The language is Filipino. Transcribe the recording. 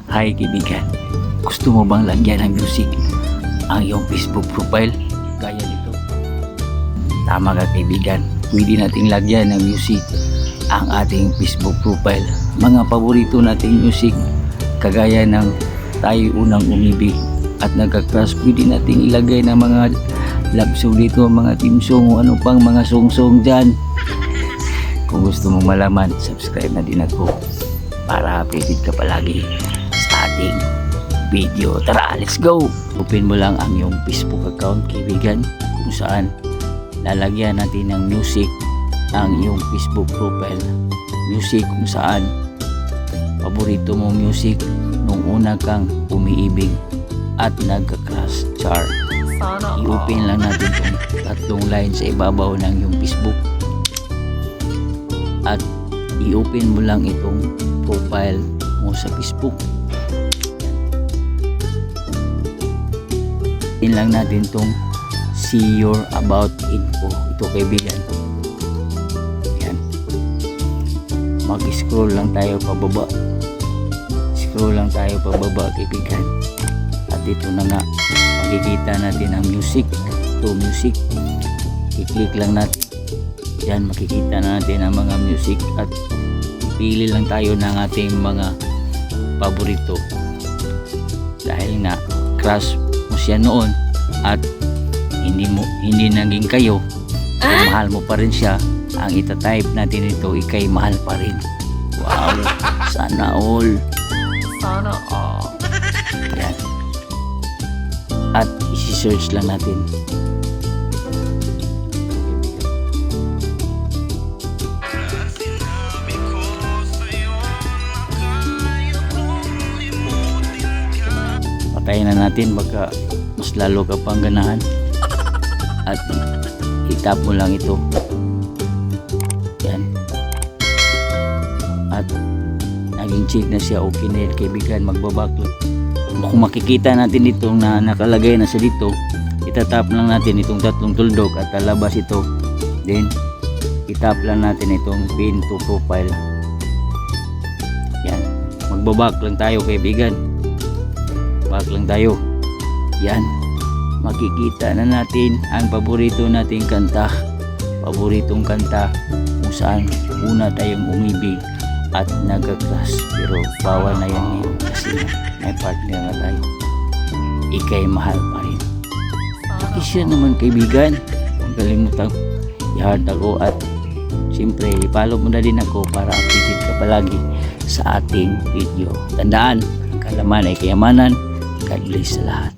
Hi kaibigan, gusto mo bang lagyan ng music ang iyong Facebook profile gaya nito? Tama ka kaibigan, pwede nating lagyan ng music ang ating Facebook profile. Mga paborito nating music kagaya ng Tayo Unang Umibig at Nagka-Crush, pwede nating ilagay ng mga love song dito, mga team song o ano pang mga song-song dyan. Kung gusto mong malaman, subscribe na din ako para updated ka palagi sa ating video. Tara, let's go! Open mo lang ang iyong Facebook account kaibigan, kung saan lalagyan natin ng music ang iyong Facebook profile. Music kung saan paborito mo music nung una kang umiibig at nagka-crush char. I-open lang natin itong tatlong line sa ibabaw ng iyong Facebook at i-open mo lang itong profile mo sa Facebook. In lang natin itong see your about info. Ito kaibigan. Yan. Mag-scroll lang tayo pababa. Scroll lang tayo pababa kaibigan. At ito na nga, makikita natin ang music. Ito music. I-click lang natin. Yan, makikita natin ang mga music at pili lang tayo ng ating mga paborito. Dahil nga, crush mo siya noon at hindi naging kayo, kung mahal mo pa rin siya, ang itatype natin ito, ikay mahal pa rin. Wow, sana all. Sana all. Yan. At isi-search lang natin. Patayin na natin, baka mas lalo ka pang ganahan. At itap mo lang ito. Yan. At naging check na siya, okay na yun kaibigan, magbabacklog. Kung makikita natin itong na nakalagay na sa dito, itatap lang natin itong tatlong tuldok at lalabas ito. Then itap lang natin itong pin to profile. Yan. Magbaback lang tayo kaibigan. Back lang tayo. Yan. Makikita na natin ang paborito nating kanta. Paboritong kanta kung saan una tayong umibig at nagka-crush. Pero bawal na yan ngayon kasi may partner na tayo. Ikay mahal pa rin. Pakisya naman kaibigan. Huwag kalimutan i-heart ako at siyempre i-follow mo na din ako para updated ka palagi sa ating video. Tandaan, ang kalaman ay kayamanan. God bless sa lahat.